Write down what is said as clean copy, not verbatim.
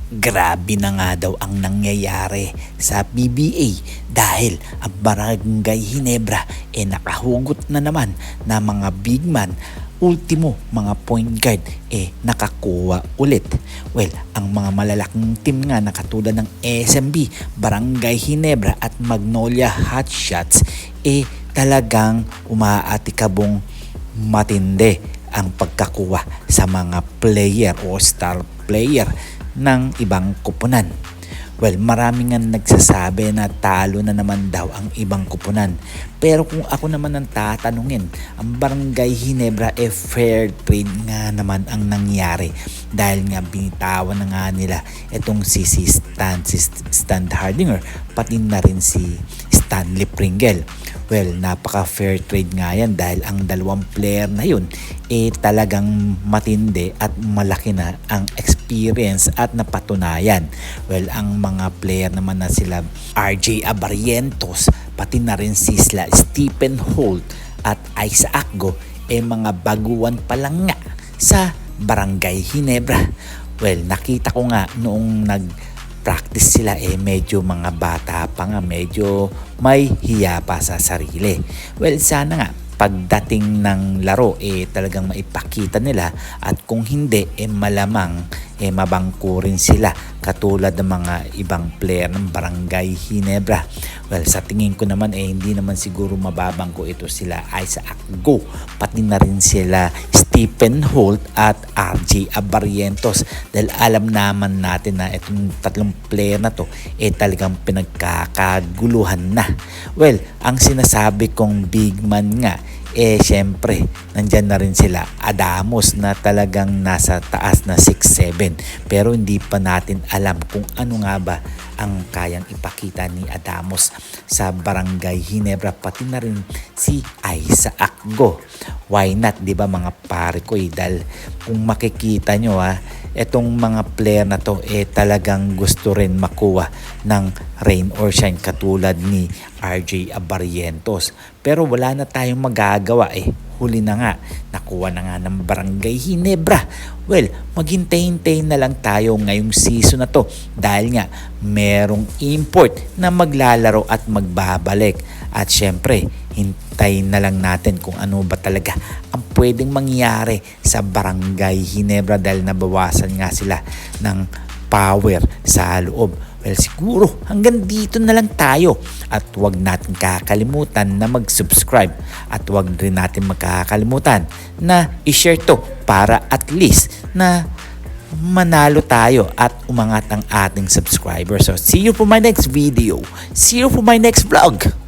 Grabe na nga daw ang nangyayari sa PBA dahil ang Barangay Ginebra nakahugot na naman na mga big man, ultimo mga point guard nakakuha ulit. Well, ang mga malalaking team nga na katulad ng SMB, Barangay Ginebra at Magnolia Hotshots talagang umaatikabong matindi ang pagkakuha sa mga player o star player ng ibang kupunan. Well, marami nga nagsasabi na talo na naman daw ang ibang kupunan. Pero kung ako naman ang tatanungin, ang Barangay Ginebra fair trade nga naman ang nangyari. Dahil nga binitawan na nga nila itong si Stan Hardinger, pati na rin si Stanley Pringle. Well, napaka fair trade nga yan dahil ang dalawang player na yun talagang matindi at malaki na ang experience at napatunayan. Well, ang mga player naman na sila RJ Abarrientos, pati na rin si Stephen Holt at Isaac Go mga baguhan pa lang nga sa Barangay Ginebra. Well, nakita ko nga noong practice sila medyo mga bata pa nga, medyo may hiya pa sa sarili. Well, sana nga pagdating ng laro talagang maipakita nila at kung hindi malamang mabangko rin sila katulad ng mga ibang player ng Barangay Ginebra. Well, sa tingin ko naman hindi naman siguro mababangko ito sila Isaac Go, pati na rin sila Stephen Holt at RJ Abarrientos dahil alam naman natin na itong tatlong player na to talagang pinagkakaguluhan na. Well, ang sinasabi kong big man nga syempre nandyan na rin sila Adamos na talagang nasa taas na 6'7", pero hindi pa natin alam kung ano nga ba ang kayang ipakita ni Adamos sa Barangay Ginebra, pati na rin si Isaac Go. Why not, di ba mga pare ko dahil kung makikita nyo etong mga player na to talagang gusto rin makuha ng rain or shine katulad ni RJ Abarrientos. Pero wala na tayong magagawa huli na nga, nakuha na nga ng Barangay Ginebra. Well, maghintay-hintay na lang tayo ngayong season na to dahil nga merong import na maglalaro at magbabalik. At syempre, hintayin na lang natin kung ano ba talaga ang pwedeng mangyari sa Barangay Ginebra dahil nabawasan nga sila ng power sa loob. Well, siguro hanggang dito na lang tayo at huwag natin kakalimutan na mag-subscribe at huwag rin natin magkakalimutan na i-share to para at least na manalo tayo at umangat ang ating subscribers. So, see you for my next video. See you for my next vlog.